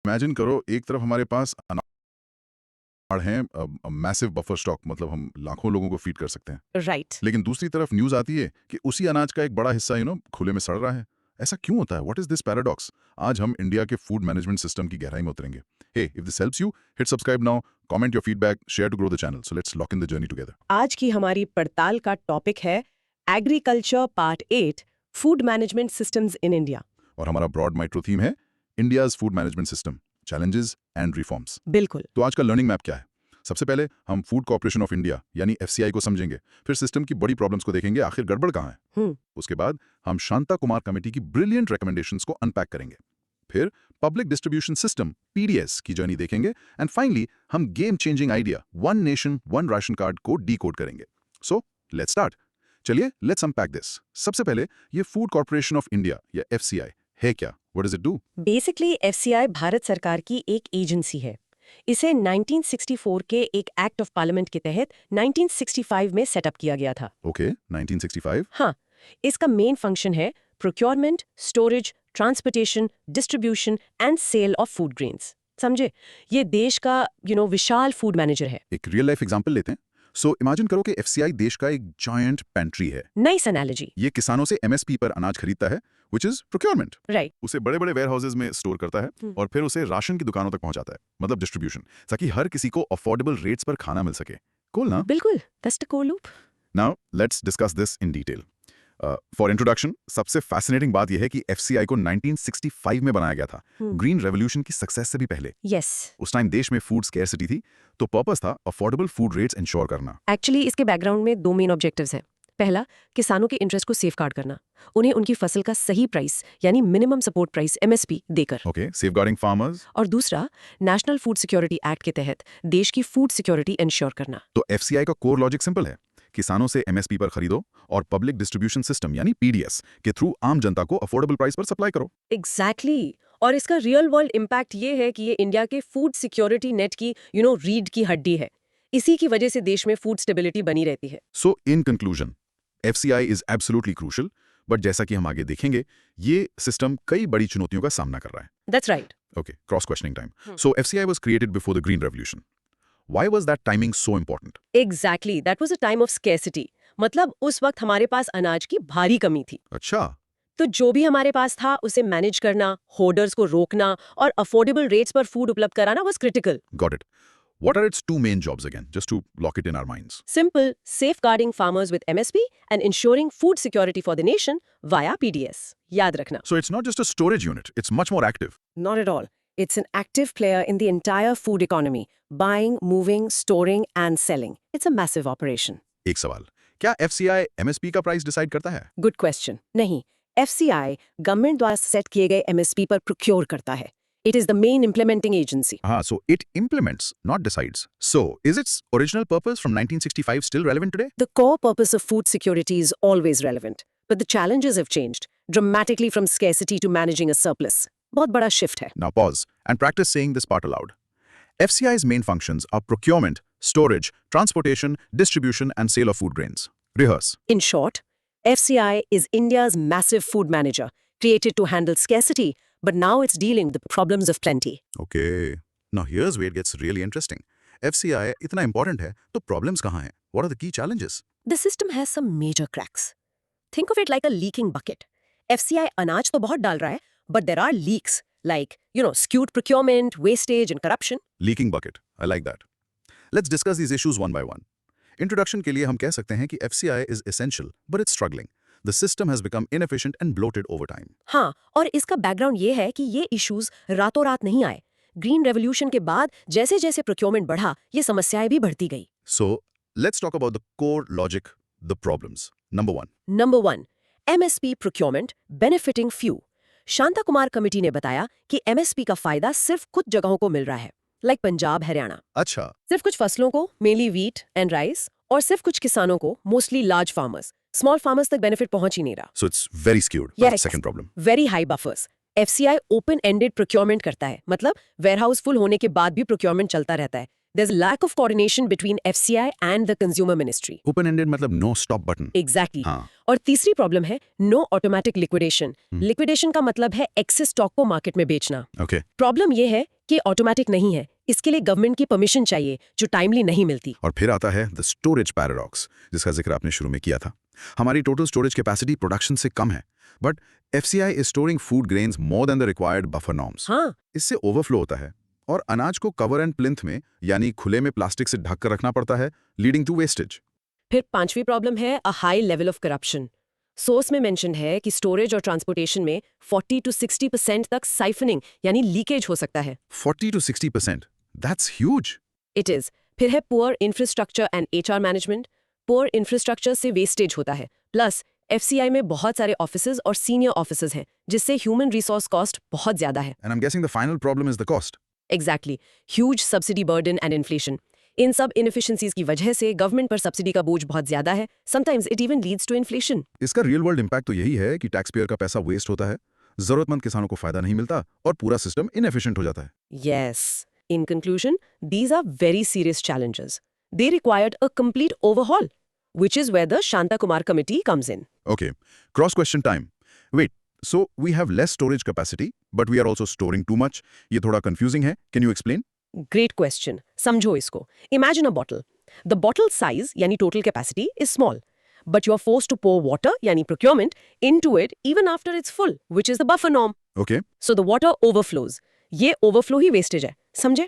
Imagine करो एक तरफ हमारे पास अनाज हैं, मैसिव बफर स्टॉक, मतलब हम लाखों लोगों को फीड कर सकते हैं। राइट। लेकिन दूसरी तरफ न्यूज आती है कि उसी अनाज का एक बड़ा हिस्सा खुले में सड़ रहा है। ऐसा क्यों होता है? What is this paradox? आज हम इंडिया के फूड मैनेजमेंट सिस्टम की गहराई में उतरेंगे। Hey, if this helps you, hit subscribe now, comment your feedback, share to grow the channel. So let's lock in the journey together. आज की हमारी पड़ताल का टॉपिक है agriculture part 8, food management systems in India. और हमारा broad micro theme है India's food management system, challenges and reforms. बिल्कुल। तो आज का लर्निंग मैप क्या है? सबसे पहले हम फूड कॉर्पोरेशन ऑफ इंडिया यानी एफसीआई को समझेंगे, फिर सिस्टम की बड़ी प्रॉब्लम्स को देखेंगे, आखिर गड़बड़ कहाँ है। उसके बाद हम शांता कुमार कमेटी की ब्रिलियंट रिकमेंडेशंस को अनपैक करेंगे, फिर पब्लिक डिस्ट्रीब्यूशन सिस्टम पीडीएस की जर्नी देखेंगे, एंड फाइनली हम game changing idea one nation one ration card को डीकोड करेंगे। So let's start. चलिए लेट्स अनपैक दिस। सबसे पहले ये फूड कॉर्पोरेशन ऑफ इंडिया या एफसीआई है क्या? What does it do? Basically FCI Bharat सरकार की एक एजेंसी है। इसे 1964 के एक एक्ट ऑफ पार्लियामेंट के तहत 1965 में सेटअप किया गया था। ओके, 1965। हाँ, इसका मेन फंक्शन है procurement, storage, transportation, distribution and sale of food grains. समझे? ये देश का विशाल फूड मैनेजर है। एक रियल लाइफ एग्जांपल लेते हैं। सो इमेजिन करो कि एफसीआई देश का एक जायंट पेंट्री है। Nice analogy. ये किसानों से एमएसपी पर अनाज खरीदता है, व्हिच इज प्रोक्योरमेंट। राइट। उसे बड़े बड़े वेयर हाउसेज में स्टोर करता है और फिर उसे राशन की दुकानों तक पहुंचाता है, मतलब डिस्ट्रीब्यूशन, ताकि हर किसी को अफोर्डेबल रेट्स पर खाना मिल सके। कूल ना? बिल्कुल, that's the core loop. Now let's discuss this in detail. For introduction, सबसे फैसिनेटिंग बात यह है कि एफसीआई को 1965 में बनाया गया था, ग्रीन रेवोल्यूशन की सक्सेस से भी पहले। यस। उस टाइम देश में फूड स्कैरसिटी थी, तो पर्पस था अफोर्डेबल फूड रेट्स इंश्योर करना। एक्चुअली इसके बैकग्राउंड में दो मेन ऑब्जेक्टिव्स हैं। पहला, किसानों के इंटरेस्ट को सेफगार्ड करना, उन्हें उनकी फसल का सही प्राइस यानी मिनिमम सपोर्ट प्राइस एमएसपी देकर। Okay, safeguarding farmers. और दूसरा, नेशनल फूड सिक्योरिटी एक्ट के तहत देश की फूड सिक्योरिटी इंश्योर करना। तो एफसीआई का कोर लॉजिक सिंपल है, किसानों से एमएसपी पर खरीदो और पब्लिक डिस्ट्रीब्यूशन सिस्टम यानी पीडीएस के थ्रू आम जनता को अफोर्डेबल प्राइस पर सप्लाई करो। एग्जैक्टली। और इसका रियल वर्ल्ड इम्पैक्ट ये है कि ये इंडिया के फूड सिक्योरिटी नेट की रीढ़ की हड्डी है। इसी की वजह से देश में फूड स्टेबिलिटी बनी रहती है। So in conclusion, FCI is absolutely crucial, but जैसा कि हम आगे देखेंगे, ये सिस्टम कई बड़ी चुनौतियों का सामना कर रहा है। That's right. Okay, cross questioning time. So FCI was created before the green revolution. Why was that timing so important? Exactly, that was a time of scarcity. मतलब उस वक्त हमारे पास अनाज की भारी कमी थी। अच्छा। तो जो भी हमारे पास था उसे मैनेज करना, होर्डर्स को रोकना और अफोर्डेबल रेट्स पर फूड उपलब्ध कराना was critical. Got it. What are its two main jobs again, just to lock it in our minds? Simple, safeguarding farmers with MSP and ensuring food security for the nation via PDS. याद रखना। So it's not just a storage unit, it's much more active. Not at all. It's an active player in the entire food economy, buying, moving, storing and selling. It's a massive operation. एक सवाल, क्या FCI MSP का price decide करता है? Good question. नहीं, FCI government द्वारा set किए गए MSP पर प्रोक्योर करता है. It is the main implementing agency. So it implements, not decides. So is its original purpose from 1965 still relevant today? The core purpose of food security is always relevant, but the challenges have changed dramatically from scarcity to managing a surplus. बहुत बड़ा shift है. Now pause and practice saying this part aloud. FCI's main functions are procurement, storage, transportation, distribution, and sale of food grains. Rehearse. In short, FCI is India's massive food manager, created to handle scarcity, but now it's dealing with the problems of plenty. Okay. Now here's where it gets really interesting. FCI इतना important है, तो problems कहाँ हैं? What are the key challenges? The system has some major cracks. Think of it like a leaking bucket. FCI अनाज तो बहुत डाल रहा है, but there are leaks like, skewed procurement, wastage and corruption. Leaking bucket. I like that. Let's discuss these issues one by one. Introduction के लिए हम कह सकते हैं कि FCI is essential, but it's struggling. The system has become inefficient and bloated over time. हाँ, और इसका बैकग्राउंड ये है कि ये इश्यूज रातों रात नहीं आए। ग्रीन रेवोल्यूशन के बाद जैसे जैसे प्रोक्योरमेंट बढ़ा, ये समस्याएं भी बढ़ती गई। So, let's talk about the core logic, the problems. Number one, MSP procurement benefiting few. Shanta Kumar committee ने बताया कि MSP का फायदा सिर्फ कुछ जगहों को मिल रहा है, लाइक पंजाब, हरियाणा। अच्छा। सिर्फ कुछ फसलों को, मेनली व्हीट एंड राइस, और सिर्फ कुछ किसानों को, mostly large farmers. Small farmers तक बेनिफिट पहुंच ही नहीं रहा। So it's very skewed. Yes. That's the second problem. Very high buffers. FCI open ended procurement करता है, मतलब वेयरहाउस फुल होने के बाद भी प्रोक्योरमेंट चलता रहता है। There's lack of coordination between FCI and the Consumer Ministry. Open ended मतलब no stop button. Exactly. हाँ. और तीसरी प्रॉब्लम है नो ऑटोमेटिक लिक्विडेशन। लिक्विडेशन का मतलब है एक्सेस स्टॉक को मार्केट में बेचना। Okay. प्रॉब्लम ये है कि ऑटोमेटिक नहीं है, इसके लिए गवर्नमेंट की परमिशन चाहिए जो टाइमली नहीं मिलती। और फिर आता है द स्टोरेज पैराडॉक्स, जिसका जिक्र आपने शुरू में किया था। हमारी टोटल स्टोरेज कैपेसिटी प्रोडक्शन से कम है, but FCI is storing food grains more than the required buffer norms. हाँ, इससे ओवरफ्लो होता है और अनाज को कवर एंड प्लिंथ में यानी खुले में प्लास्टिक से ढक कर रखना पड़ता है, लीडिंग टू वेस्टेज। फिर पांचवी प्रॉब्लम है a high level of corruption. Source में मेंशन है कि स्टोरेज और ट्रांसपोर्टेशन में 40 to 60% तक साइफनिंग यानी लीकेज हो सकता है। 40 to 60%, that's huge. It is. फिर है poor infrastructure and HR management. Poor infrastructure से वेस्टेज होता है, प्लस एफसीआई में बहुत सारे ऑफिसर्स और सीनियर ऑफिसर्स हैं, जिससे ह्यूमन रिसोर्स कॉस्ट बहुत ज्यादा है। And I am guessing the final problem is the cost. Exactly, huge subsidy burden and inflation. इन सब इनएफिशिएंसीज की वजह से गवर्नमेंट पर सब्सिडी का बोझ बहुत ज्यादा है। Sometimes it even leads to inflation. इसका रियल वर्ल्ड इम्पैक्ट तो यही है कि टैक्स पेयर का पैसा वेस्ट होता है, जरूरतमंद किसानों को फायदा नहीं मिलता और पूरा सिस्टम इनएफिशिएंट हो जाता है। Yes. In conclusion, these are very serious challenges. They required a complete overhaul, which is where the Shanta Kumar Committee comes in. Okay, cross question time. Wait, so we have less storage capacity, but we are also storing too much. ये थोड़ा confusing है. Can you explain? Great question. समझो इसको. Imagine a bottle. The bottle size, यानी total capacity, is small. But you are forced to pour water, यानी procurement, into it even after it's full, which is the buffer norm. Okay. So the water overflows. ये overflow ही wastage है. समझे?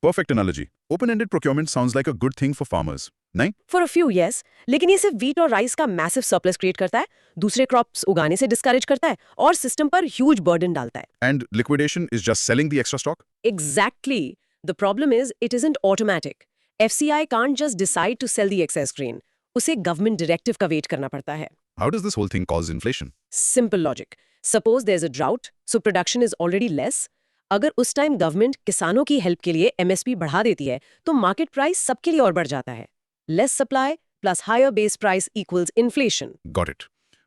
Perfect analogy. Open-ended procurement sounds like a good thing for farmers. नहीं? For a few, yes. लेकिन ये सिर्फ wheat और rice का massive surplus create करता है, दूसरे crops उगाने से discourage करता है और system पर huge burden डालता है. And liquidation is just selling the extra stock? Exactly. The problem is it isn't automatic. FCI can't just decide to sell the excess grain. उसे government directive का wait करना पड़ता है. How does this whole thing cause inflation? Simple logic. Suppose there's a drought, so production is already less. अगर उस time government किसानों की help के लिए MSP बढ़ा देती है, तो मार्केट प्राइस सबके लिए और बढ़ जाता है. Less supply plus higher base price equals inflation. Got it.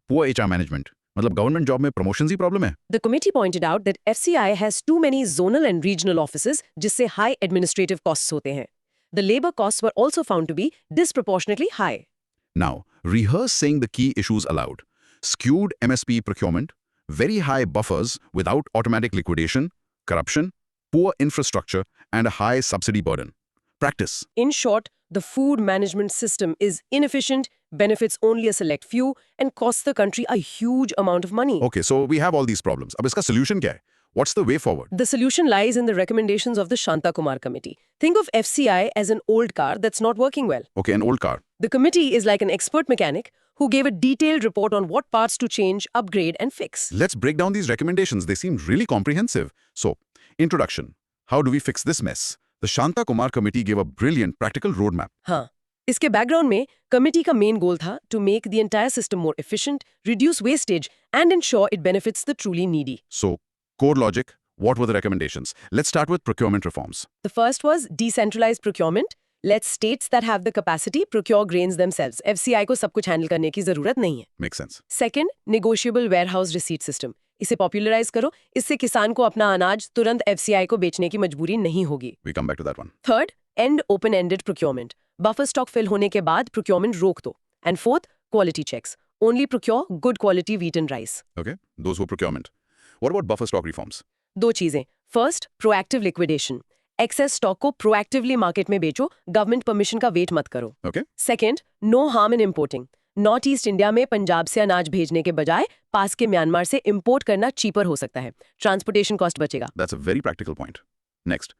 Poor HR management. मतलब गवर्नमेंट जॉब में प्रमोशंस ही प्रॉब्लम है? The committee pointed out that FCI has too many zonal and regional offices, जिससे high administrative costs होते हैं. The labor costs were also found to be disproportionately high. Now, rehearse saying the key issues aloud. Skewed MSP procurement, very high buffers without automatic liquidation, corruption, poor infrastructure, and a high subsidy burden. Practice. In short, the food management system is inefficient, benefits only a select few, and costs the country a huge amount of money. Okay, so we have all these problems. अब इसका solution क्या है? What's the way forward? The solution lies in the recommendations of the Shanta Kumar Committee. Think of FCI as an old car that's not working well. Okay, an old car. The committee is like an expert mechanic who gave a detailed report on what parts to change, upgrade, and fix. Let's break down these recommendations. They seem really comprehensive. So, introduction. How do we fix this mess? The Shanta Kumar Committee gave a brilliant practical roadmap. हाँ, इसके background में committee का main goal था to make the entire system more efficient, reduce wastage, and ensure it benefits the truly needy. So, core logic, what were the recommendations? Let's start with procurement reforms. The first was decentralized procurement. Let states that have the capacity procure grains themselves. FCI को सब कुछ handle करने की जरूरत नहीं है. Makes sense. Second, negotiable warehouse receipt system. इसे popularise करो, इससे किसान को अपना अनाज तुरंत FCI को बेचने की मजबूरी नहीं होगी. We come back to that one. Third, end open-ended procurement. Buffer stock fill होने के बाद procurement रोक दो. And fourth, quality checks. Only procure good quality wheat and rice. Okay, those were procurement. What about buffer stock reforms? दो चीजें. First, proactive liquidation. Excess stock को proactively market में बेचो, government permission का wait मत करो. Okay. Second, no harm in importing. North east India में पंजाब से अनाज भेजने के बजाय पास के म्यांमार से इंपोर्ट करना चीपर हो सकता है. ट्रांसपोर्टेशन कॉस्ट बचेगा. That's a very practical point. Next,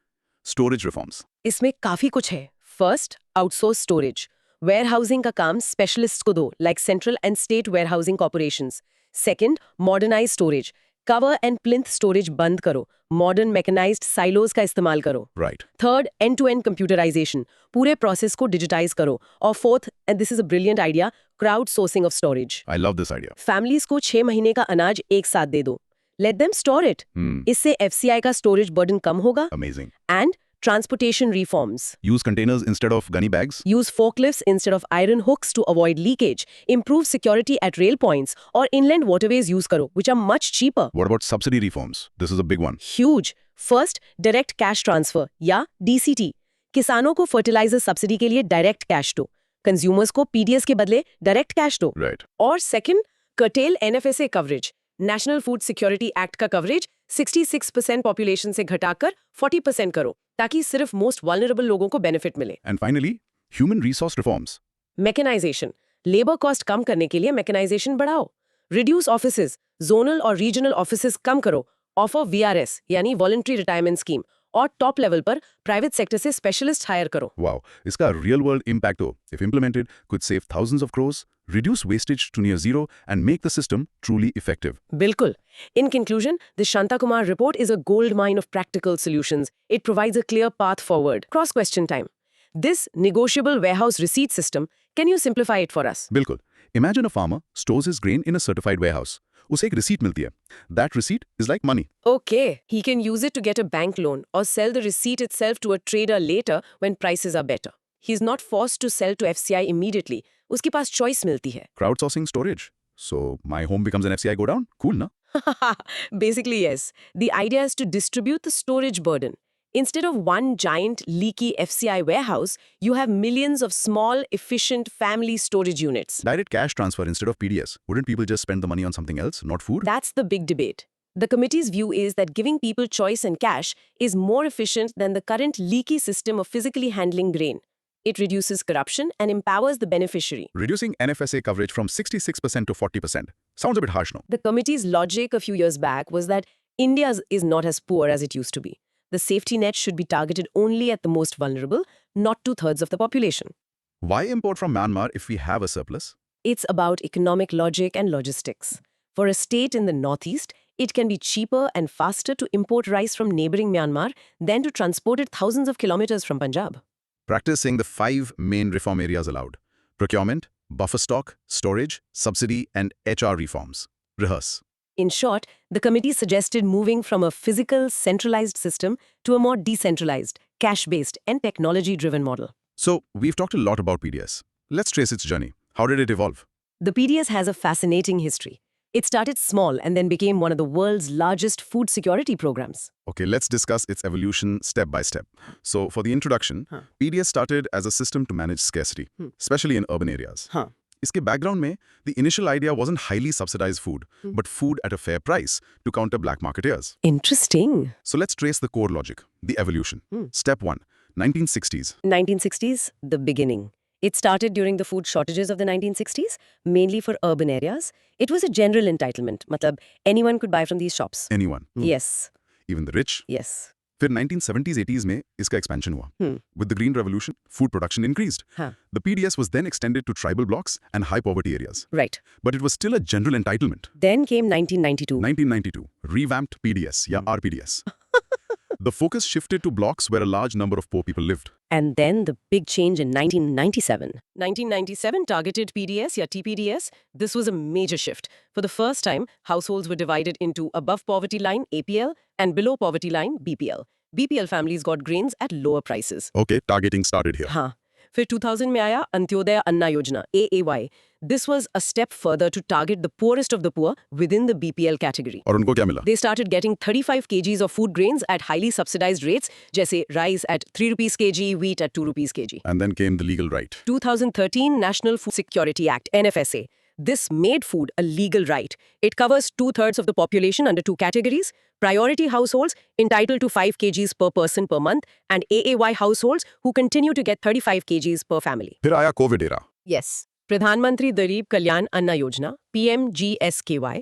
storage reforms. इसमें काफी कुछ है. First, outsource storage. वेयरहाउसिंग का काम स्पेशलिस्ट्स को दो, like central and state warehousing corporations. Second, modernise storage. Cover and plinth storage बंद करो. मॉडर्न मैकेनाइज्ड साइलोज का इस्तेमाल करो. Right. Third, end to end computerisation. पूरे प्रोसेस को डिजिटाइज करो. और fourth, and this is a brilliant idea, crowd sourcing of storage. I love this idea. Families को 6 महीने का अनाज एक साथ दे दो. Let them store it. इससे FCI का स्टोरेज बर्डन कम होगा. Amazing. And transportation reforms. Use containers instead of gunny bags. Use forklifts instead of iron hooks to avoid leakage. Improve security at rail points और inland waterways use करो, which are much cheaper. What about subsidy reforms? This is a big one. Huge. First, direct cash transfer या DCT. किसानों को fertiliser subsidy के लिए direct cash दो. Consumers को PDS के बदले डायरेक्ट कैश दो. Right. और second, curtail NFSA coverage. National food security act का कवरेज 66% पॉपुलेशन से घटाकर 40% करो ताकि सिर्फ मोस्ट वल्नरेबल लोगों को बेनिफिट मिले। And finally, human resource reforms. Mechanisation, labour cost कम करने के लिए मैकेनाइजेशन बढ़ाओ। रिड्यूस ऑफिसेज, जोनल और रीजनल ऑफिसेज कम करो। ऑफर वीआरएस यानी वॉलंटरी रिटायरमेंट स्कीम और टॉप लेवल पर प्राइवेट सेक्टर से स्पेशलिस्ट हायर करो। Wow, इसका real world impact though, if implemented, could save thousands of crores, reduce wastage to near zero, and make the system truly effective. बिल्कुल। In conclusion, the Shanta Kumar report is a gold mine of practical solutions. It provides a clear path forward. Cross question time. This negotiable warehouse receipt system, can you simplify it for us? बिल्कुल. Imagine a farmer stores his grain in a certified warehouse. उसे एक receipt मिलती है. That receipt is like money. Okay, he can use it to get a bank loan or sell the receipt itself to a trader later when prices are better. He's not forced to sell to FCI immediately. उसके पास choice मिलती है. Crowdsourcing storage. So my home becomes an FCI go down? Cool, na? Basically, yes. The idea is to distribute the storage burden. Instead of one giant, leaky FCI warehouse, you have millions of small, efficient family storage units. Direct cash transfer instead of PDS. Wouldn't people just spend the money on something else, not food? That's the big debate. The committee's view is that giving people choice and cash is more efficient than the current leaky system of physically handling grain. It reduces corruption and empowers the beneficiary. Reducing NFSA coverage from 66% to 40%. Sounds a bit harsh, no? The committee's logic a few years back was that India is not as poor as it used to be. The safety net should be targeted only at the most vulnerable, not 2/3 of the population. Why import from Myanmar if we have a surplus? It's about economic logic and logistics. For a state in the northeast, it can be cheaper and faster to import rice from neighboring Myanmar than to transport it thousands of kilometers from Punjab. Practice saying the 5 main reform areas allowed. Procurement, buffer stock, storage, subsidy, and HR reforms. Rehearse. In short, the committee suggested moving from a physical, centralized system to a more decentralized, cash-based, and technology-driven model. So, we've talked a lot about PDS. Let's trace its journey. How did it evolve? The PDS has a fascinating history. It started small and then became one of the world's largest food security programs. Okay, let's discuss its evolution step by step. So, for the introduction, PDS started as a system to manage scarcity, especially in urban areas. इसके background में, the initial idea wasn't highly subsidized food, but food at a fair price to counter black marketeers. Interesting. So let's trace the core logic, the evolution. Step 1, 1960s. 1960s, the beginning. It started during the food shortages of the 1960s, mainly for urban areas. It was a general entitlement. Matlab, anyone could buy from these shops. Anyone. Yes. Even the rich. Yes. फिर 1970s 80s में इसका expansion हुआ. With the Green Revolution, food production increased. The PDS was then extended to tribal blocks and high poverty areas. Right. But it was still a general entitlement. Then came 1992. 1992, revamped PDS, या RPDS. The focus shifted to blocks where a large number of poor people lived. And then the big change in 1997. 1997 targeted PDS, ya TPDS. This was a major shift. For the first time, households were divided into above poverty line, APL, and below poverty line, BPL. BPL families got grains at lower prices. Okay, targeting started here. हाँ. फिर 2000 में आया अंत्योदय अन्ना योजना, AAY. This was a step further to target the poorest of the poor within the BPL category. और उनको क्या मिला? They started getting 35 kgs of food grains at highly subsidized rates, जैसे rice at 3 rupees kg, wheat at 2 rupees kg. And then came the legal right. 2013 National Food Security Act, NFSA. This made food a legal right. It covers 2/3 of the population under 2 categories: priority households entitled to 5 kgs per person per month, and AAY households who continue to get 35 kgs per family. फिर आया COVID era. Yes. Pradhan Mantri Garib Kalyan Anna Yojana, PMGSKY.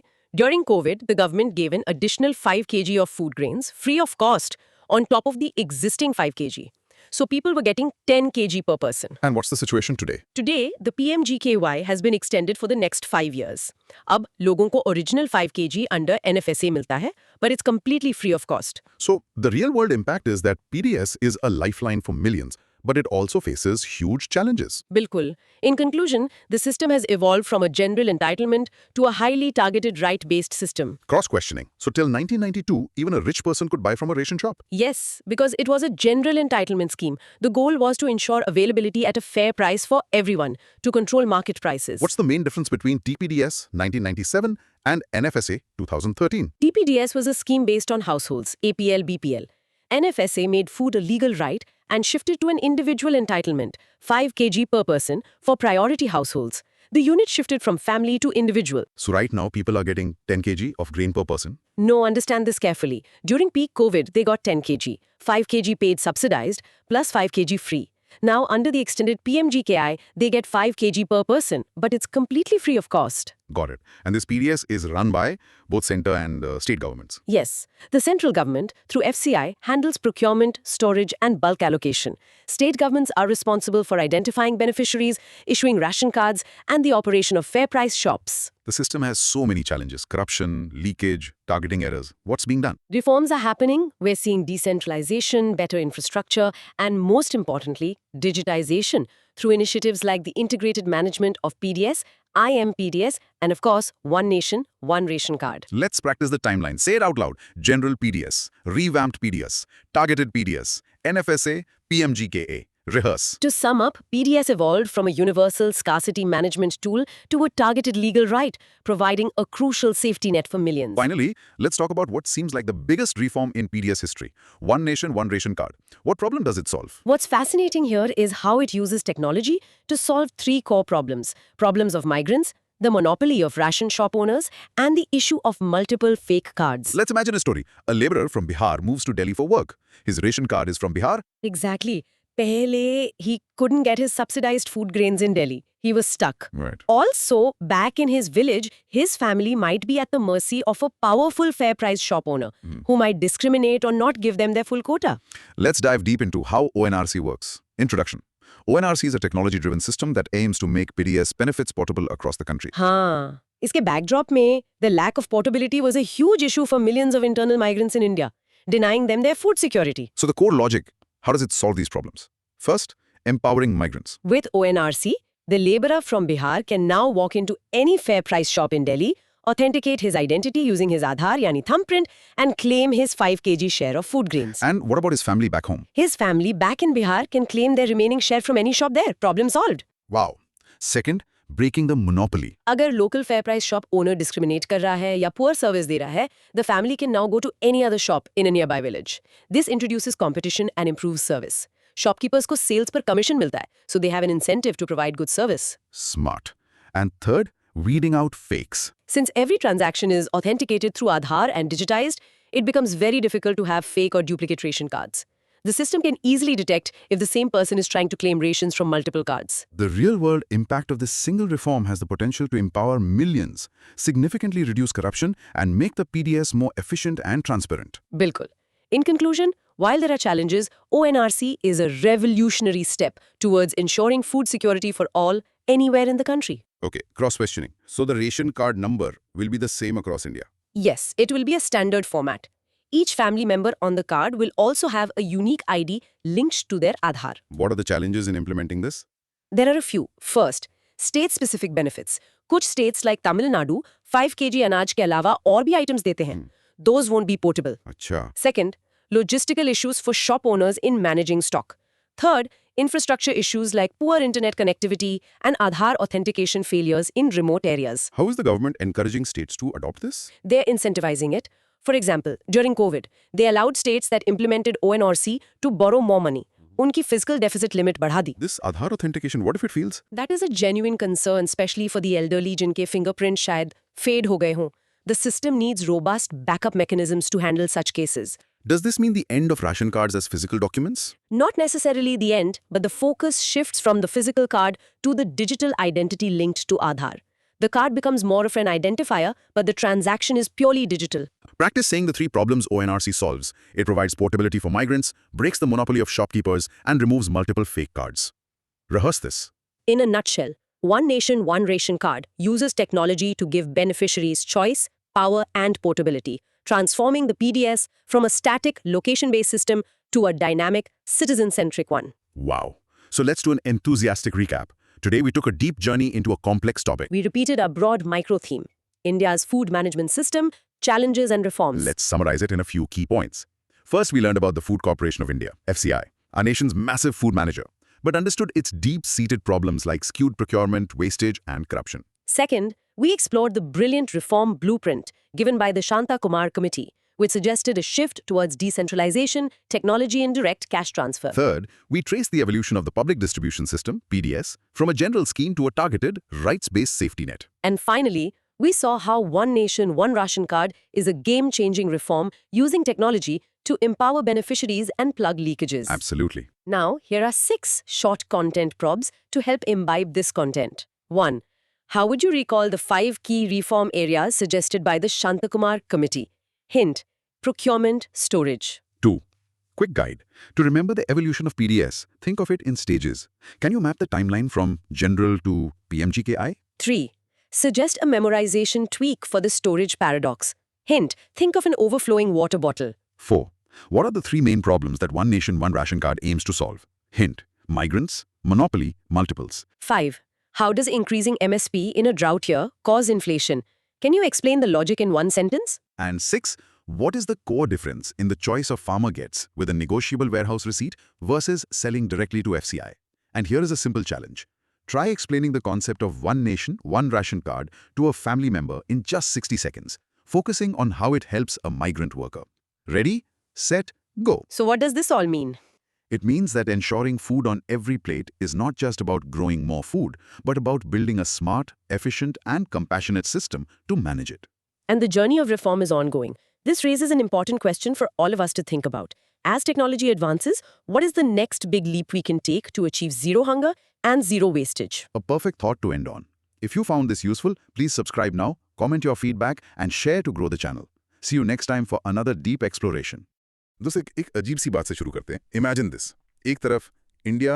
During COVID, the government gave an additional 5 kg of food grains free of cost on top of the existing 5 kg. So people were getting 10 kg per person. And what's the situation today? Today, the PMGKY has been extended for the next 5 years. अब लोगों को original 5 kg under NFSA मिलता है, but it's completely free of cost. So, the real-world impact is that PDS is a lifeline for millions, but it also faces huge challenges. बिल्कुल. In conclusion, the system has evolved from a general entitlement to a highly targeted right-based system. Cross-questioning. So, till 1992, even a rich person could buy from a ration shop. Yes, because it was a general entitlement scheme. The goal was to ensure availability at a fair price for everyone, to control market prices. What's the main difference between TPDS 1997 and NFSA 2013? TPDS was a scheme based on households, APL, BPL. NFSA made food a legal right and shifted to an individual entitlement, 5 kg per person, for priority households. The unit shifted from family to individual. So right now, people are getting 10 kg of grain per person. No, understand this carefully. During peak COVID, they got 10 kg, 5 kg paid subsidized, plus 5 kg free. Now, under the extended PMGKI, they get 5 kg per person, but it's completely free of cost. Got it. And this PDS is run by both center and state governments. Yes, the central government, through FCI, handles procurement, storage, and bulk allocation. State governments are responsible for identifying beneficiaries, issuing ration cards, and the operation of fair price shops. The system has so many challenges: corruption, leakage, targeting errors. What's being done? Reforms are happening. We're seeing decentralization, better infrastructure, and most importantly, digitization through initiatives like the Integrated Management of PDS, IMPDS, and of course, One Nation, One Ration Card. Let's practice the timeline. Say it out loud. General PDS, revamped PDS, targeted PDS, NFSA, PMGKA. Rehearse. To sum up, PDS evolved from a universal scarcity management tool to a targeted legal right, providing a crucial safety net for millions. Finally, let's talk about what seems like the biggest reform in PDS history. One Nation, One Ration Card. What problem does it solve? What's fascinating here is how it uses technology to solve three core problems. Problems of migrants, the monopoly of ration shop owners, and the issue of multiple fake cards. Let's imagine a story. A laborer from Bihar moves to Delhi for work. His ration card is from Bihar. Exactly. Pehle, he couldn't get his subsidized food grains in Delhi. He was stuck. Right. Also, back in his village, his family might be at the mercy of a powerful fair price shop owner who might discriminate or not give them their full quota. Let's dive deep into how ONRC works. Introduction. ONRC is a technology-driven system that aims to make PDS benefits portable across the country. हाँ, इसके backdrop में, the lack of portability was a huge issue for millions of internal migrants in India, denying them their food security. So the core logic, how does it solve these problems? First, empowering migrants. With ONRC, the laborer from Bihar can now walk into any fair price shop in Delhi, authenticate his identity using his Aadhaar yani thumbprint, and claim his 5 kg share of food grains. And what about his family back home? His family back in Bihar can claim their remaining share from any shop there. Problem solved. Wow. Second, breaking the monopoly. अगर local fair price shop owner discriminate कर रहा है या poor service दे रहा है, the family can now go to any other shop in a nearby village. This introduces competition and improves service. Shopkeepers को sales पर commission मिलता है, so they have an incentive to provide good service. Smart. And third, weeding out fakes. Since every transaction is authenticated through Aadhaar and digitized, it becomes very difficult to have fake or duplicate ration cards. The system can easily detect if the same person is trying to claim rations from multiple cards. The real-world impact of this single reform has the potential to empower millions, significantly reduce corruption, and make the PDS more efficient and transparent. Bilkul. In conclusion, while there are challenges, ONRC is a revolutionary step towards ensuring food security for all, anywhere in the country. Okay, cross-questioning. So the ration card number will be the same across India? Yes, it will be a standard format. Each family member on the card will also have a unique ID linked to their Aadhaar. What are the challenges in implementing this? There are a few. First, state-specific benefits. कुछ states like Tamil Nadu 5 kg अनाज के अलावा और भी items देते हैं. Those won't be portable. Acha. Second, logistical issues for shop owners in managing stock. Third, infrastructure issues like poor internet connectivity and Aadhaar authentication failures in remote areas. How is the government encouraging states to adopt this? They're incentivizing it. For example, during COVID, they allowed states that implemented ONRC to borrow more money. उनकी fiscal deficit limit बढ़ा दी. This Aadhaar authentication, what if it fails? That is a genuine concern, especially for the elderly जिनके fingerprints शायद fade हो गए हों. The system needs robust backup mechanisms to handle such cases. Does this mean the end of ration cards as physical documents? Not necessarily the end, but the focus shifts from the physical card to the digital identity linked to Aadhaar. The card becomes more of an identifier, but the transaction is purely digital. Practice saying the three problems ONRC solves. It provides portability for migrants, breaks the monopoly of shopkeepers, and removes multiple fake cards. Rehearse this. In a nutshell, One Nation, One Ration Card uses technology to give beneficiaries choice, power, and portability, transforming the PDS from a static, location-based system to a dynamic, citizen-centric one. Wow. So let's do an enthusiastic recap. Today we took a deep journey into a complex topic. We repeated a broad micro-theme: India's food management system, challenges and reforms. Let's summarize it in a few key points. First, we learned about the Food Corporation of India, FCI, our nation's massive food manager, but understood its deep-seated problems like skewed procurement, wastage, and corruption. Second, we explored the brilliant reform blueprint given by the Shanta Kumar Committee, which suggested a shift towards decentralization, technology, and direct cash transfer. Third, we trace the evolution of the public distribution system, PDS, from a general scheme to a targeted, rights-based safety net. And finally, we saw how One Nation, One Ration Card is a game-changing reform using technology to empower beneficiaries and plug leakages. Absolutely. Now, here are 6 short content probes to help imbibe this content. 1. How would you recall the 5 key reform areas suggested by the Shantakumar Committee? Hint: procurement, storage. 2. Quick guide. To remember the evolution of PDS, think of it in stages. Can you map the timeline from general to PMGKI? 3. Suggest a memorization tweak for the storage paradox. Hint: think of an overflowing water bottle. 4. What are the 3 main problems that One Nation, One Ration Card aims to solve? Hint: migrants, monopoly, multiples. 5. How does increasing MSP in a drought year cause inflation? Can you explain the logic in one sentence? And 6. What is the core difference in the choice a farmer gets with a negotiable warehouse receipt versus selling directly to FCI? And here is a simple challenge. Try explaining the concept of One Nation, One Ration Card to a family member in just 60 seconds, focusing on how it helps a migrant worker. Ready, set, go. So what does this all mean? It means that ensuring food on every plate is not just about growing more food, but about building a smart, efficient, and compassionate system to manage it. And the journey of reform is ongoing. This raises an important question for all of us to think about. As technology advances, what is the next big leap we can take to achieve zero hunger and zero wastage? A perfect thought to end on. If you found this useful, please subscribe now, comment your feedback, and share to grow the channel. See you next time for another deep exploration. दोस्तों एक अजीब सी बात से शुरू करते हैं. Imagine this. एक तरफ इंडिया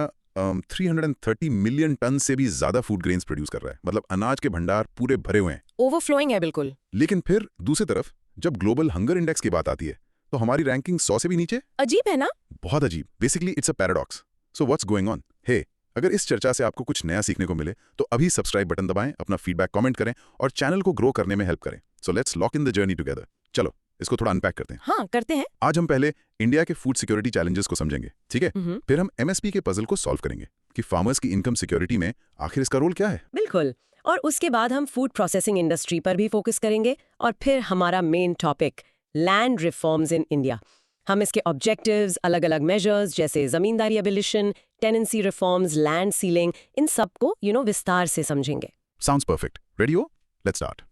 330 मिलियन टन से भी ज्यादा फूड ग्रेन्स प्रोड्यूस कर रहा है. मतलब अनाज के भंडार पूरे भरे हुए हैं. ओवरफ्लोइंग है बिल्कुल. लेकिन फिर दूसरी तरफ जब ग्लोबल हंगर इंडेक्स की बात आती है तो हमारी रैंकिंग 100 से भी नीचे. अजीब है ना? बहुत अजीब. Basically it's a paradox. So what's going on? Hey, अगर इस चर्चा से आपको कुछ नया सीखने को मिले तो अभी सब्सक्राइब बटन दबाएं, अपना फीडबैक कमेंट करें और चैनल को ग्रो करने में हेल्प करें. सो let's lock in the journey together. चलो इसको थोड़ा अनपैक करते हैं. हाँ, करते हैं. आज हम पहले इंडिया के फूड सिक्योरिटी चैलेंजेस को समझेंगे, ठीक है? फिर हम एमएसपी के पजल को सॉल्व करेंगे कि फार्मर्स की इनकम सिक्योरिटी में आखिर इसका रोल क्या है. बिल्कुल. और उसके बाद हम फूड प्रोसेसिंग इंडस्ट्री पर भी फोकस करेंगे और फिर हमारा main topic land reforms in India. हम इसके ऑब्जेक्टिव्स, अलग अलग मेजर्स जैसे जमींदारी एबिलिशन, टेनेंसी रिफॉर्म्स, लैंड सीलिंग, इन सब को विस्तार से समझेंगे. Sounds perfect. Ready? Let's start.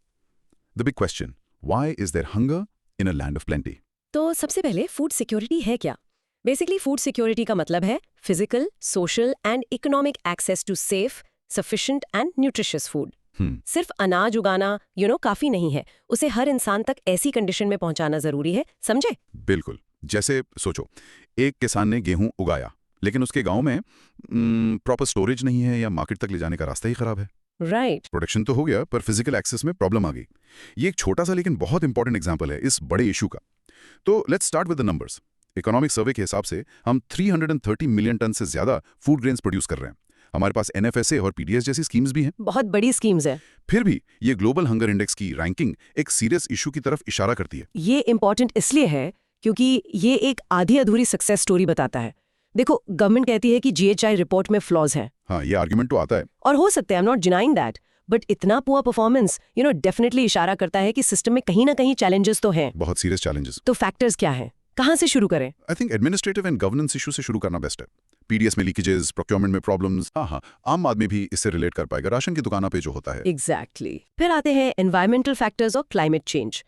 The big question: why is there hunger in a land of plenty? तो सबसे पहले फूड सिक्योरिटी है क्या? बेसिकली फूड सिक्योरिटी का मतलब है physical, social and economic access to safe, sufficient and nutritious food. सिर्फ अनाज उगाना काफी नहीं है. उसे हर इंसान तक ऐसी कंडीशन में पहुंचाना जरूरी है. समझे? बिल्कुल. जैसे सोचो, एक किसान ने गेहूं उगाया लेकिन उसके गांव में प्रॉपर स्टोरेज नहीं है या मार्केट तक ले जाने का रास्ता ही खराब है. राइट. प्रोडक्शन तो हो गया पर फिजिकल एक्सेस में प्रॉब्लम आ गई. ये एक छोटा सा लेकिन बहुत इंपॉर्टेंट एग्जांपल है इस बड़े इशू का. तो let's start with the numbers. Economic survey के हिसाब से हम 330 मिलियन टन से ज्यादा फूड ग्रेन्स प्रोड्यूस कर रहे हैं. हमारे पास एनएफएसए और पीडीएस जैसी स्कीम्स भी हैं. बहुत बड़ी स्कीम्स है. फिर भी ये ग्लोबल हंगर इंडेक्स की रैंकिंग एक सीरियस इशू की तरफ इशारा करती है. ये इंपॉर्टेंट इसलिए है क्योंकि ये एक आधी अधूरी सक्सेस स्टोरी बताता है. देखो, गवर्नमेंट कहती है कि जीएचआई रिपोर्ट में फ्लॉज हैं. हाँ, ये आर्गुमेंट तो आता है. और हो सकता है, I am not denying that, but इतना पुअर परफॉर्मेंस डेफिनेटली इशारा करता है कि सिस्टम में कहीं ना कहीं चैलेंजेस तो हैं. बहुत सीरियस चैलेंजेस. तो फैक्टर्स क्या हैं? कहाँ से शुरू करें? I think administrative and governance issue से शुरू करना बेस्ट है. पीडीएस में लीकेजेस, प्रोक्योरमेंट में प्रॉब्लम्स. हाँ, आम आदमी भी इससे रिलेट कर पाएगा. राशन की दुकानों पे जो होता है. एग्जैक्टली. फिर आते हैं एनवायरमेंटल फैक्टर्स और क्लाइमेट चेंज.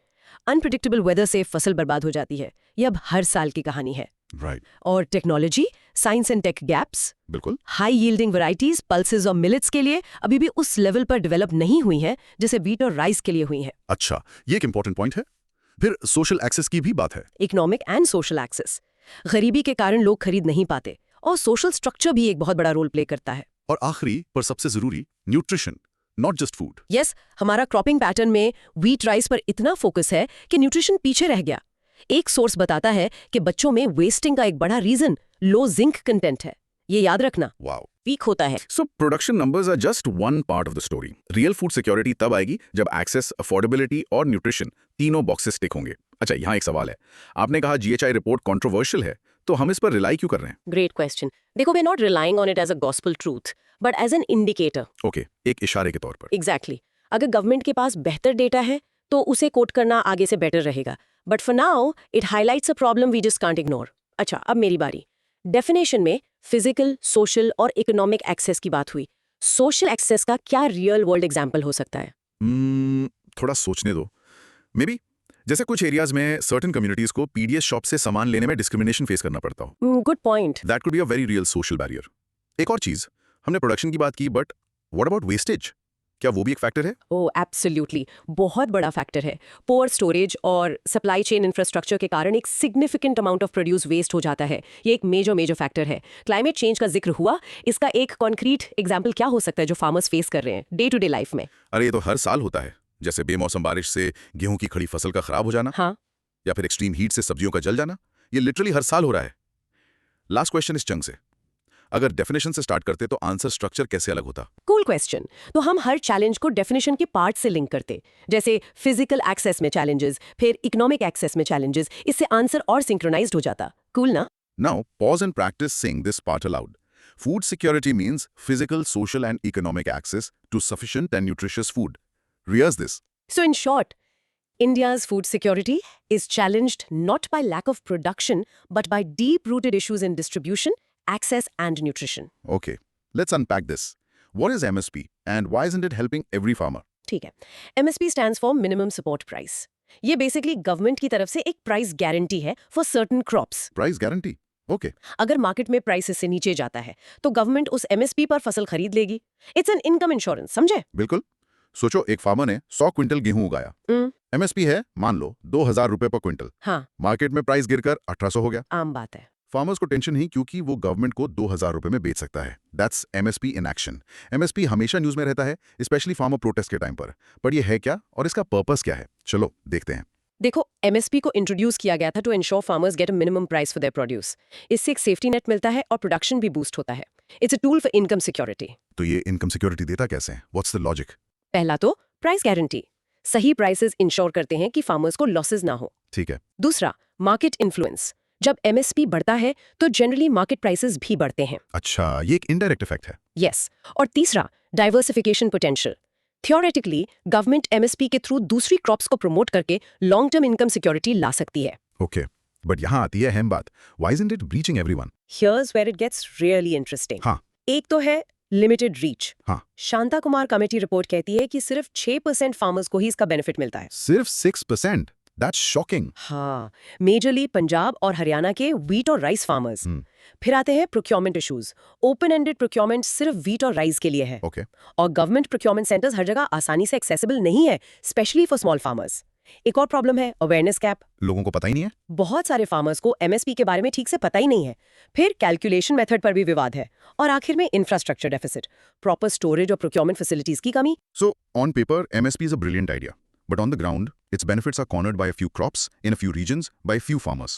अनप्रिडिक्टेबल वेदर से फसल बर्बाद हो जाती है. ये अब हर साल की कहानी है. राइट. और technology, science and tech gaps. बिल्कुल. हाई यील्डिंग वैरायटीज, पल्सेस और मिलेट्स के लिए अभी भी उस लेवल पर डेवलप नहीं हुई है जैसे व्हीट और राइस के लिए हुई है. अच्छा, ये एक इंपॉर्टेंट पॉइंट है. फिर सोशल एक्सेस की भी बात है. Economic and social access. गरीबी के कारण लोग खरीद नहीं पाते और सोशल स्ट्रक्चर भी एक बहुत बड़ा रोल प्ले करता है. और आखिरी पर सबसे जरूरी, nutrition, not just food. Yes, हमारा क्रॉपिंग पैटर्न में व्हीट राइस पर इतना फोकस है कि न्यूट्रिशन पीछे रह गया. एक सोर्स बताता है कि बच्चों में वेस्टिंग का एक बड़ा रीजन लो जिंक कंटेंट है. ये याद रखना. वाओ. वीक होता है. So production numbers are just one part of the story. Real food security तब आएगी जब एक्सेस, अफोर्डेबिलिटी और न्यूट्रिशन तीनों बॉक्सेस टिक होंगे. अच्छा, यहाँ एक सवाल है. आपने कहा जीएचआई रिपोर्ट कंट्रोवर्शियल है, तो हम इस पर रिलाई क्यों कर रहे हैं? Great question. देखो, we are not relying on it as a gospel truth, but as an indicator. Okay, एक इशारे के तौर पर. एग्जैक्टली. अगर गवर्नमेंट के पास बेहतर डेटा है तो उसे कोट करना आगे से बेटर रहेगा. But for now it highlights a problem we just can't ignore. अच्छा, अब मेरी बारी। डेफिनेशन में फिजिकल, सोशल और इकोनॉमिक एक्सेस की बात हुई। सोशल एक्सेस का क्या रियल वर्ल्ड एग्जाम्पल हो सकता है? थोड़ा सोचने दो। मे बी जैसे कुछ एरियाज में सर्टेन कम्युनिटीज को पीडीएस शॉप से सामान लेने में डिस्क्रिमिनेशन फेस करना पड़ता हो। Good point. That could be a very real social barrier. एक और चीज, हमने प्रोडक्शन की बात की, बट व्हाट अबाउट वेस्टेज? क्या वो भी एक फैक्टर है? ओह एब्सोल्युटली, बहुत बड़ा फैक्टर है। पुअर स्टोरेज और सप्लाई चेन इंफ्रास्ट्रक्चर के कारण एक significant amount of produce waste हो जाता है। ये एक मेजर फैक्टर है। क्लाइमेट चेंज का जिक्र हुआ, इसका एक कॉन्क्रीट एग्जाम्पल क्या हो सकता है जो फार्मर्स फेस कर रहे हैं डे टू डे लाइफ में? अरे ये तो हर साल होता है, जैसे बेमौसम बारिश से गेहूं की खड़ी फसल का खराब हो जाना, हाँ, या फिर एक्सट्रीम हीट से सब्जियों का जल जाना। ये लिटरली हर साल हो रहा है। लास्ट क्वेश्चन इस चंग से, अगर डेफिनेशन से स्टार्ट करते तो आंसर स्ट्रक्चर कैसे अलग होता? Cool question. तो हम हर चैलेंज को डेफिनेशन के पार्ट से लिंक करते, जैसे फिजिकल एक्सेस में चैलेंजेस, फिर इकोनॉमिक एक्सेस में चैलेंजेस। इससे आंसर और सिंक्रोनाइज्ड हो जाता। कूल ना? Now, pause and practice saying this part aloud. Food security means physical, social, and economic access to sufficient and nutritious food. Rehearse this. So in short, India's food security is challenged not by lack of production, but by deep-rooted issues in distribution, access, and nutrition. Okay, let's unpack this. What is MSP and why isn't it helping every farmer? ठीक है। MSP stands for Minimum Support Price. ये basically government की तरफ से एक price guarantee है for certain crops. Price guarantee. Okay. अगर market में प्राइस इससे नीचे जाता है तो गवर्नमेंट उस MSP पर फसल खरीद लेगी। इट्स एन इनकम इंश्योरेंस, समझे? बिल्कुल। सोचो, एक फार्मर ने 100 क्विंटल गेहूं उगाया। MSP है मान लो 2000 रुपए पर क्विंटल। हाँ, मार्केट में प्राइस गिरकर 1800 हो गया। आम बात है। फार्मर्स को टेंशन नहीं, क्योंकि वो गवर्नमेंट को 2000 रुपए में बेच सकता है। That's MSP in action. MSP हमेशा न्यूज में रहता है, स्पेशली फार्मर प्रोटेस्ट के टाइम पर ये है क्या और इसका पर्पस क्या है? चलो देखते हैं। देखो, MSP को इंट्रोड्यूस किया गया था to ensure farmers get a minimum price for their produce. इससे एक सेफ्टी नेट मिलता है और प्रोडक्शन भी बूस्ट होता है। It's a tool for income security. तो ये इनकम सिक्योरिटी देता कैसे है? What's the logic? पहला तो प्राइस गारंटी। सही प्राइसेस इंश्योर करते हैं कि फार्मर्स को लॉसेस ना हो। ठीक है। दूसरा, मार्केट इन्फ्लुएंस। जब MSP बढ़ता है तो जनरली मार्केट प्राइसेस भी बढ़ते हैं। अच्छा, ये एक इनडायरेक्ट इफेक्ट है। यस। और तीसरा, diversification potential. Theoretically government MSP के थ्रू दूसरी क्रॉप्स को प्रमोट करके लॉन्ग टर्म इनकम सिक्योरिटी ला सकती है। ओके, बट यहाँ आती है अहम बात, why isn't it reaching everyone? Here's where it gets really interesting. हाँ। एक तो है लिमिटेड रीच। हाँ। शांता कुमार कमेटी रिपोर्ट कहती है कि सिर्फ 6% फार्मर्स को ही इसका बेनिफिट मिलता है। सिर्फ 6%? That's shocking. हाँ, मेजरली पंजाब और हरियाणा के व्हीट और राइस फार्मर्स। फिर आते हैं procurement issues. Open ended procurement सिर्फ व्हीट और राइस के लिए है। ओके। और गवर्नमेंट प्रोक्योरमेंट सेंटर्स हर जगह आसानी से एक्सेसिबल नहीं है, स्पेशली फॉर स्मॉल फार्मर्स। एक और प्रॉब्लम है अवेयरनेस गैप। लोगों को पता ही नहीं है। बहुत सारे फार्मर्स को MSP के बारे में ठीक से पता ही नहीं है। फिर कैलकुलेशन मेथड पर भी विवाद है। और आखिर में इंफ्रास्ट्रक्चर डेफिसिट, प्रॉपर स्टोरेज और प्रोक्योरमेंट फैसिलिटीज की कमी। So, on paper, MSP is a brilliant idea. But on the ground, its benefits are cornered by a few crops, in a few regions, by a few farmers.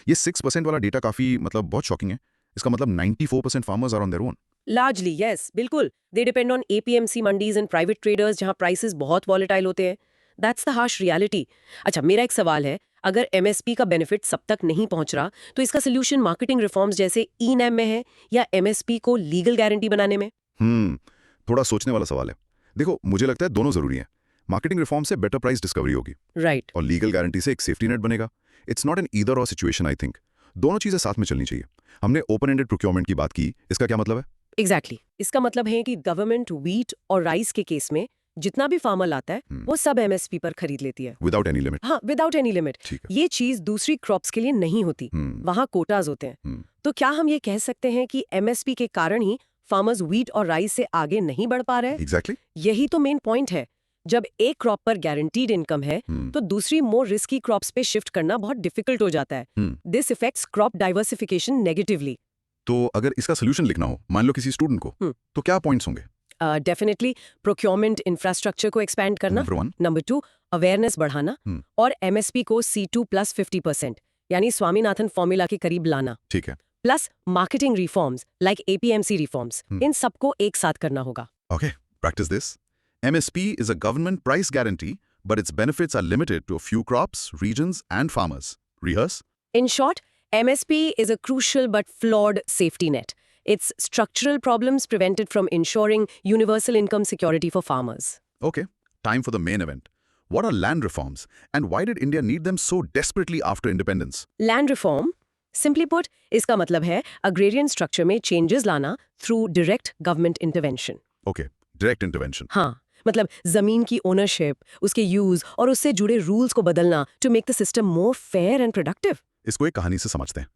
ये 6% वाला data काफी बहुत shocking है। इसका मतलब 94% farmers are on their own. Largely yes, बिल्कुल। They depend on APMC mandis and private traders, जहां prices बहुत वॉलेटाइल होते हैं। That's the harsh reality. अच्छा, मेरा एक सवाल है, अगर MSP का बेनिफिट सब तक नहीं पहुंच रहा तो इसका सोल्यूशन मार्केटिंग रिफॉर्म्स जैसे E-NAM में है या MSP को लीगल गारंटी बनाने में? थोड़ा सोचने वाला सवाल है। देखो, मुझे लगता है दोनों जरूरी हैं। मार्केटिंग रिफॉर्म से बेटर प्राइस डिस्कवरी होगी, राइट। और लीगल गारंटी से एक सेफ्टी नेट बनेगा। इट्स नॉट एन ईदर और सिचुएशन, आई थिंक। दोनों चीजें साथ में चलनी चाहिए। हमने ओपन एंडेड प्रोक्योरमेंट की बात की, इसका क्या मतलब है? एग्जैक्टली इसका मतलब है कि गवर्नमेंट व्हीट और राइस के केस में जितना भी फार्मर लाता है वो सब MSP पर खरीद लेती है, विदाउट एनी लिमिट। हाँ, विदाउट एनी लिमिट। ठीक है। ये चीज दूसरी क्रॉप्स के लिए नहीं होती। वहाँ कोटाज होते हैं। तो क्या हम ये कह सकते हैं कि MSP के कारण ही फार्मर्स व्हीट और राइस से आगे नहीं बढ़ पा रहे हैं? एग्जैक्टली। यही तो मेन पॉइंट है। जब एक क्रॉप पर गारंटीड इनकम है तो दूसरी मोर रिस्की क्रॉप्स पे शिफ्ट करना बहुत डिफिकल्ट हो जाता है। This effects crop diversification negatively. तो अगर इसका सोल्यूशन लिखना हो, मान लो किसी स्टूडेंट को, तो क्या पॉइंट्स होंगे? डेफिनेटली प्रोक्योरमेंट इंफ्रास्ट्रक्चर को एक्सपैंड करना, नंबर 1। नंबर 2 अवेयरनेस बढ़ाना, और MSP को C2+50% यानी स्वामीनाथन फॉर्मूला के करीब लाना। ठीक है। Plus marketing reforms like APMC reforms, इन सबको एक साथ करना होगा। Okay, practice this. MSP is a government price guarantee, but its benefits are limited to a few crops, regions, and farmers. Rehearse. In short, MSP is a crucial but flawed safety net. Its structural problems prevent it from ensuring universal income security for farmers. Okay, time for the main event. What are land reforms and why did India need them so desperately after independence? Land reform, simply put, इसका मतलब है agrarian structure में changes लाना through direct government intervention. Okay, direct intervention. हाँ, मतलब जमीन की ownership, उसके यूज और उससे जुड़े रूल्स को बदलना to make the system more fair and productive. इसको एक कहानी से समझते हैं।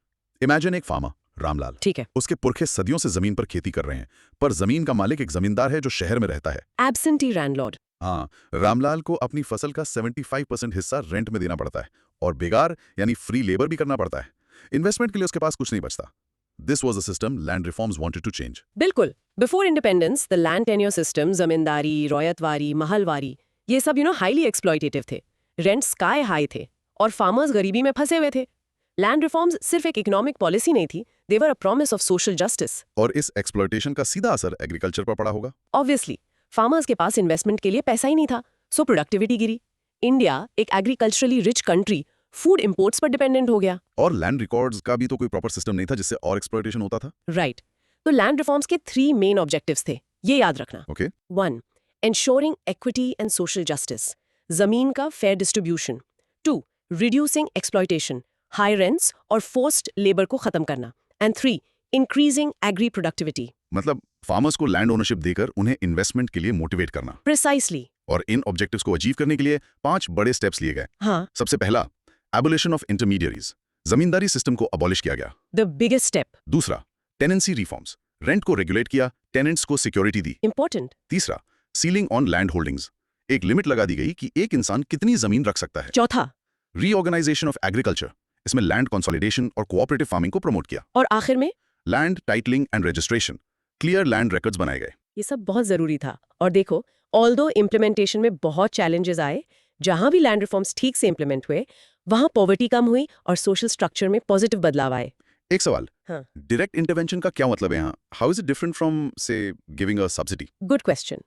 इमेजिन एक फार्मर, रामलाल। ठीक है। उसके पुरखे सदियों से जमीन पर खेती कर रहे हैं, पर जमीन का मालिक एक जमींदार है जो शहर में रहता है। Absentee landlord. हाँ, रामलाल को अपनी फसल का 75% हिस्सा रेंट में देना पड़ता है और बेगार यानी फ्री लेबर भी करना पड़ता है। इन्वेस्टमेंट के लिए उसके पास कुछ नहीं बचता। This was a system land reforms wanted to change. बिल्कुल। Before independence the land tenure system, zamindari, ryotwari, mahalwari, ये सब हाईली एक्सप्लॉइटेटिव थे। रेंट स्काई हाई थे और फार्मर्स गरीबी में फंसे हुए थे। लैंड रिफॉर्म्स सिर्फ एक इकोनॉमिक पॉलिसी नहीं थी, they were a promise of social justice. और इस एक्सप्लॉयटेशन का सीधा असर एग्रीकल्चर पर पड़ा होगा। ऑब्वियसली फार्मर्स के पास इन्वेस्टमेंट के लिए पैसा ही नहीं था, सो प्रोडक्टिविटी गिरी। इंडिया, एक agriculturally rich country, food imports पर डिपेंडेंट हो गया। और लैंड रिकॉर्ड्स का भी तो कोई प्रॉपर सिस्टम नहीं था जिससे और एक्सप्लॉयटेशन होता था। राइट। तो लैंड रिफॉर्म्स के 3 मेन ऑब्जेक्टिव्स थे, ये याद रखना। Okay. 1. Ensuring equity and social justice, जमीन का fair distribution. 2. Reducing exploitation, high rents और फोर्स्ड लेबर को खत्म करना। एंड 3. Increasing agri productivity. मतलब फार्मर्स को लैंड ओनरशिप देकर उन्हें इन्वेस्टमेंट के लिए मोटिवेट करना। Precisely. और इन ऑब्जेक्टिव्स को अचीव करने के लिए 5 बड़े स्टेप्स लिए गए। हाँ, सबसे पहला, abolition of intermediaries, zamindari system को अबॉलिश किया गया। the biggest step. दूसरा, टेनेंसी रिफॉर्म्स, रेंट को रेगुलेट किया, टेनेंट्स को सिक्योरिटी दी। Important. तीसरा, सीलिंग ऑन लैंड होल्डिंग्स, एक लिमिट लगा दी गई कि एक इंसान कितनी जमीन रख सकता है। चौथा। रीऑर्गेनाइजेशन ऑफ एग्रीकल्चर, इसमें लैंड कंसोलिडेशन और कोऑपरेटिव फार्मिंग को प्रमोट किया। और आखिर में land titling and registration, clear land records बनाए गए। ये सब बहुत जरूरी था। और देखो, ऑल्दो इम्प्लीमेंटेशन में बहुत चैलेंजेस आए, जहां भी लैंड रिफॉर्म्स ठीक से इम्प्लीमेंट हुए, वहां पॉवर्टी कम हुई और सोशल स्ट्रक्चर में पॉजिटिव बदलाव आए। एक सवाल, हाँ। डायरेक्ट इंटरवेंशन का क्या मतलब है यहाँ? How is it different from say giving a subsidy? Good question.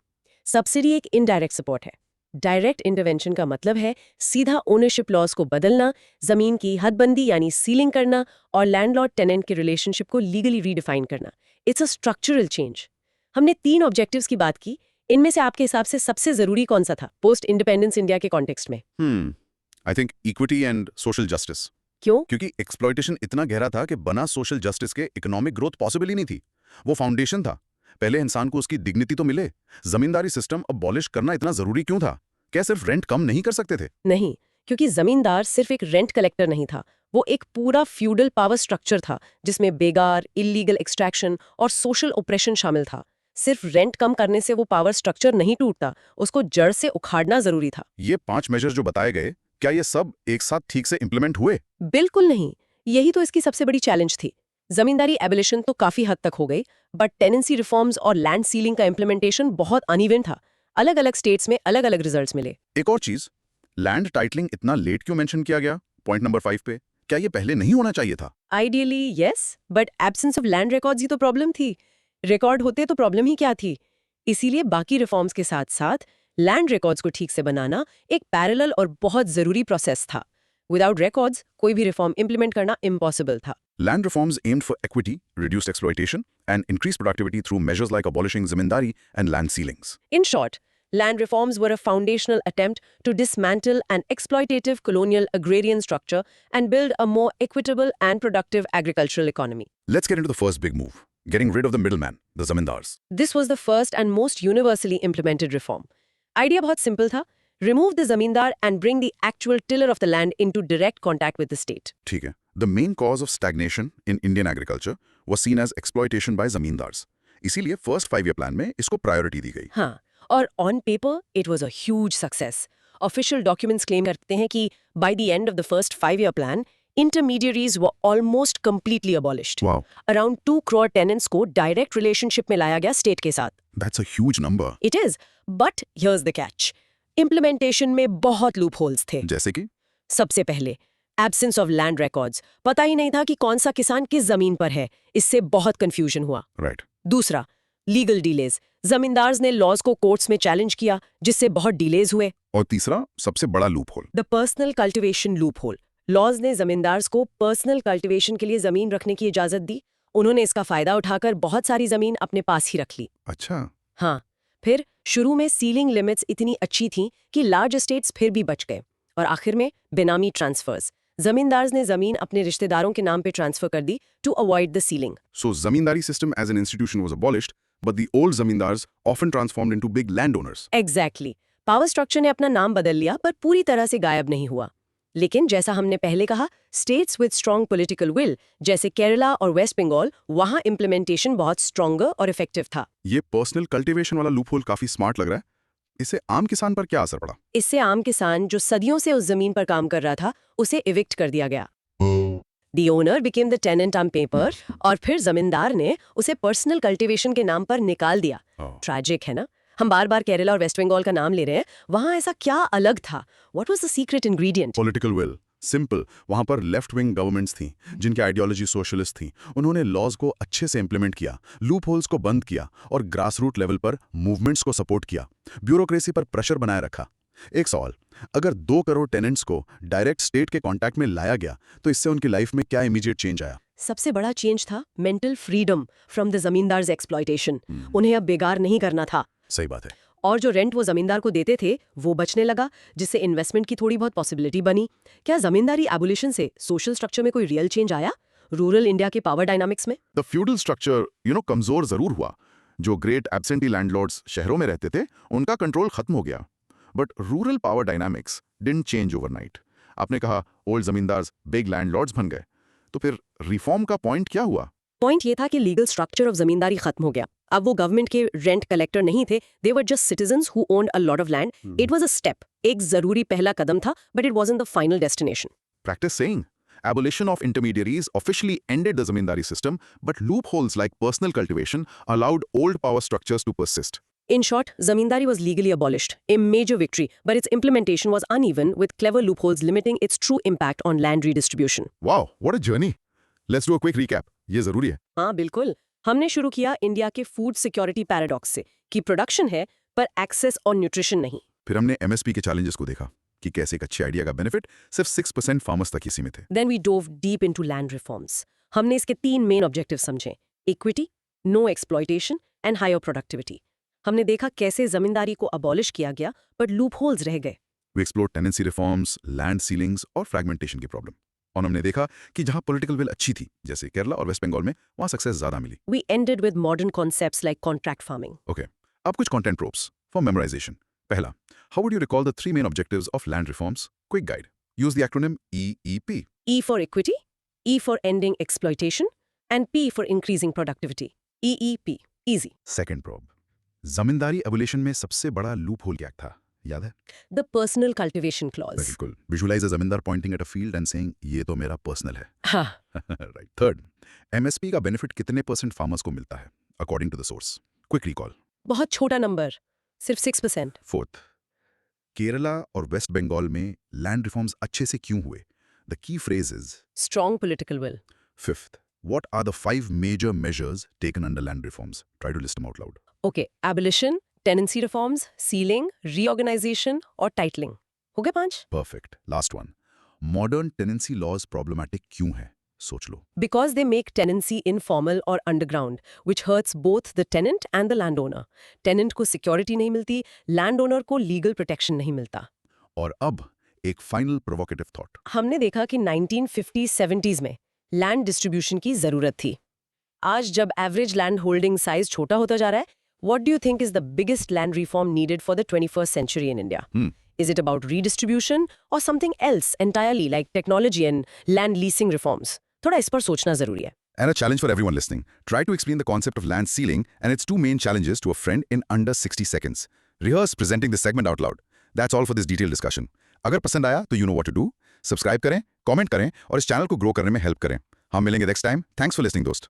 Subsidy एक इनडायरेक्ट सपोर्ट है। डायरेक्ट इंटरवेंशन का मतलब है सीधा ओनरशिप लॉज को बदलना, जमीन की हदबंदी यानी सीलिंग करना और लैंडलॉर्ड टेनेंट के रिलेशनशिप को लीगली रीडिफाइन करना। It's a structural change. हमने 3 ऑब्जेक्टिव्स की बात की, इनमें से आपके हिसाब से सबसे जरूरी कौन सा था पोस्ट इंडिपेंडेंस इंडिया के कॉन्टेक्स्ट में? I think equity and social justice. क्यों? क्योंकि एक्सप्लॉयटेशन इतना गहरा था कि बिना सोशल जस्टिस के इकोनॉमिक ग्रोथ पॉसिबल ही नहीं थी। वो फाउंडेशन था। पहले इंसान को उसकी डिग्निटी तो मिले। जमींदारी सिस्टम अबॉलिश करना इतना जरूरी क्यों था? क्या सिर्फ रेंट कम नहीं कर सकते थे? नहीं, क्योंकि जमींदार सिर्फ एक रेंट कलेक्टर नहीं था, वो एक पूरा फ्यूडल पावर स्ट्रक्चर था जिसमें बेगार, इलीगल एक्सट्रैक्शन और सोशल ऑपरेशन शामिल था। सिर्फ रेंट कम करने से वो पावर स्ट्रक्चर नहीं टूटता, उसको जड़ से उखाड़ना जरूरी था। ये 5 मेजर जो बताए गए, क्या ये सब एक साथ ठीक से इंप्लीमेंट हुए? बिल्कुल नहीं। यही तो इसकी सबसे बड़ी चैलेंज थी। जमींदारी एबोलिशन तो काफी हद तक हो गई, बट टेनेंसी रिफॉर्म्स और लैंड सीलिंग का इम्प्लीमेंटेशन बहुत अनइवन था। अलग अलग स्टेट्स में अलग अलग रिजल्ट्स मिले। एक और चीज, लैंड टाइटलिंग इतना लेट क्यों मेंशन किया गया? पॉइंट नंबर 5 पे, क्या ये पहले नहीं होना चाहिए था? Ideally yes, but absence of land records ही तो प्रॉब्लम थी। रिकॉर्ड होते तो प्रॉब्लम ही क्या थी? इसीलिए बाकी रिफॉर्म्स के साथ साथ लैंड रिकॉर्ड्स को ठीक से बनाना एक पैरेलल और बहुत जरूरी प्रोसेस था। विदाउट रिकॉर्ड्स कोई भी रिफॉर्म इंप्लीमेंट करना इम्पॉसिबल था। Land reforms aimed for equity, reduced exploitation, and increased productivity through measures like abolishing zamindari and land ceilings. In short, land reforms were a foundational attempt to dismantle an exploitative colonial agrarian structure and build a more equitable and productive agricultural economy. Let's get into the first big move, getting rid of the middleman, the zamindars. This was the first and most universally implemented reform. Idea बहुत simple था, remove the zamindar and bring the actual tiller of the land into direct contact with the state. ठीक है. The main cause of stagnation in Indian agriculture was seen as exploitation by zamindars. इसीलिए first 5-year plan में इसको priority दी गई. हाँ, और on paper it was a huge success. Official documents claim करते हैं कि by the end of the first 5-year plan, intermediaries were almost completely abolished. Wow, Around 2 crore tenants को direct relationship में लाया गया state के साथ. that's a huge number. It is, but here's the catch. Implementation में बहुत loopholes थे. जैसे कि सबसे पहले एब्सेंस ऑफ लैंड रिकॉर्ड्स, पता ही नहीं था कि कौन सा किसान किस जमीन पर है, इससे बहुत कंफ्यूजन हुआ। right. दूसरा, लीगल डिलेज, जमींदार्स ने लॉज को कोर्ट्स में चैलेंज किया जिससे बहुत डिलेज हुए। और तीसरा सबसे बड़ा loophole, the personal cultivation loophole. Laws ने जमींदार्स को पर्सनल कल्टिवेशन के लिए जमीन रखने की इजाजत दी। उन्होंने इसका फायदा उठाकर बहुत सारी जमीन अपने पास ही रख ली। अच्छा, हाँ, फिर शुरू में सीलिंग लिमिट्स इतनी अच्छी थीं कि लार्ज एस्टेट्स फिर भी बच गए, और आखिर में बेनामी ट्रांसफर्स। जमींदार ने जमीन अपने रिश्तेदारों के नाम पे ट्रांसफर कर दी to avoid the ceiling. So zamindari system as an institution was abolished, but the old zamindars often transformed into big landowners. Exactly power structure ने अपना नाम बदल लिया पर पूरी तरह से गायब नहीं हुआ। लेकिन जैसा हमने पहले कहा, states with strong political will जैसे केरला और वेस्ट बंगाल, वहां इम्प्लीमेंटेशन बहुत स्ट्रॉन्गर और इफेक्टिव था। ये पर्सनल कल्टीवेशन वाला लूपहोल काफी स्मार्ट लग रहा है। इससे आम किसान पर क्या असर पड़ा? इससे आम किसान जो सदियों से उस जमीन पर काम कर रहा था, उसे इविक्ट कर दिया गया। The owner became the tenant on paper, और फिर जमींदार ने उसे पर्सनल कल्टीवेशन के नाम पर निकाल दिया। ट्रैजिक है ना? हम बार बार केरला और वेस्ट बंगाल का नाम ले रहे हैं, वहां ऐसा क्या अलग था? What was the secret ingredient? Political will simple. वहां पर लेफ्ट विंग गवर्नमेंट्स थी जिनकी आइडियोलॉजी सोशलिस्ट थी। उन्होंने लॉज को अच्छे से इंप्लीमेंट किया, लूप होल्स को बंद किया और ग्रास रूट लेवल पर मूवमेंट्स को सपोर्ट किया, ब्यूरोक्रेसी पर प्रेशर बनाए रखा। एक सवाल, अगर 2 करोड़ टेनेंट्स को डायरेक्ट स्टेट के कांटेक्ट में लाया गया तो इससे उनकी लाइफ में क्या इमीडिएट चेंज आया? सबसे बड़ा चेंज था mental freedom from the zamindars exploitation. उन्हें अब बेकार नहीं करना था। सही बात है। और जो रेंट वो जमींदार को देते थे वो बचने लगा, जिससे इन्वेस्टमेंट की थोड़ी बहुत पॉसिबिलिटी बनी। क्या जमींदारी एबोलिशन से सोशल स्ट्रक्चर में कोई रियल चेंज आया? रूरल इंडिया के पावर डायनामिक्स में? द फ्यूडल स्ट्रक्चर कमजोर जरूर हुआ। जो ग्रेट एब्सेंटी लैंडलॉर्ड्स शहरों में रहते थे उनका कंट्रोल खत्म हो गया, but rural power dynamics didn't change overnight. आपने कहा ओल्ड जमींदार्स बिग लैंडलॉर्ड्स बन गए, तो फिर रिफॉर्म का पॉइंट क्या हुआ? पॉइंट ये था कि लीगल स्ट्रक्चर ऑफ जमींदारी खत्म हो गया। अब वो गवर्नमेंट के रेंट कलेक्टर नहीं थे, they were just citizens who owned a lot of land. It was a step, एक जरूरी पहला कदम था, but it wasn't the final destination. Practice saying abolition of intermediaries officially ended the zamindari system, but loopholes like personal cultivation allowed old power structures to persist. In short, zamindari was legally abolished, a major victory, but its implementation was uneven, with clever loopholes limiting its true impact on land redistribution. Wow, what a journey. Let's do a quick recap. ये जरूरी है। हाँ बिल्कुल। हमने शुरू किया India के food security paradox से कि प्रोडक्शन है पर एक्सेस और न्यूट्रिशन नहीं। फिर हमने एमएसपी के चैलेंजेस को देखा कि कैसे एक अच्छे आइडिया का बेनिफिट सिर्फ 6% फार्मर्स तक ही सीमित है। Then we dove deep into land reforms. हमने इसके 3 मेन ऑब्जेक्टिव समझे: equity, no exploitation and higher productivity. हमने देखा कैसे जमींदारी को अबॉलिश किया गया बट लूप होल्स रह गए। We explored tenancy reforms, land ceilings और fragmentation की प्रॉब्लम। और हमने देखा कि जहां पॉलिटिकल विल अच्छी थी, जैसे केरला और वेस्ट बंगाल में, वहां सक्सेस ज्यादा मिली। We ended with modern concepts like contract farming. Okay, अब कुछ content props for memorization. पहला, how would you recall the 3 main objectives of land reforms? Quick guide. Use the acronym EEP. E for equity, E for ending exploitation, and P for increasing productivity. EEP. Easy. Second probe. Zamindari abolition में सबसे बड़ा loop hole क्या था, याद है? The personal cultivation clause. बिल्कुल। Visualize a जमींदार pointing at a field and saying ये तो मेरा पर्सनल है। हाँ, Right. Third, MSP का बेनिफिट कितने % फार्मर्स को मिलता है according to the source? Quick recall. बहुत छोटा नंबर, सिर्फ 6%. फोर्थ, केरला और वेस्ट बंगाल में लैंड रिफॉर्म्स अच्छे से क्यों हुए? The key phrase is. Strong political will. Fifth, what are the 5 major measures taken under land reforms? Try to list them out loud. Okay, abolition, tenancy reforms, sealing, reorganization और titling. हो गए 5? Perfect. Last one. Modern tenancy laws problematic क्यों है? सोच लो। Because they make tenancy informal or underground, which hurts both the tenant and the landowner. Tenant को security नहीं मिलती, landowner को legal protection नहीं मिलता. और अब एक फाइनल प्रोवोकेटिव थॉट। हमने देखा कि 1950-70s में लैंड डिस्ट्रीब्यूशन की जरूरत थी। आज जब एवरेज लैंड होल्डिंग साइज छोटा होता जा रहा है, what do you think is the biggest land reform needed for the 21st century in India? Is it about redistribution or something else entirely like technology and land leasing reforms? थोड़ा इस पर सोचना जरूरी है। And a challenge for everyone listening. Try to explain the concept of land ceiling and its 2 main challenges to a friend in under 60 seconds. Rehearse presenting this segment out loud. That's all for this detailed discussion. अगर पसंद आया तो you know what to do. Subscribe करें, comment करें और इस channel को grow करने में हेल्प करें। हम मिलेंगे next time. Thanks for listening दोस्त।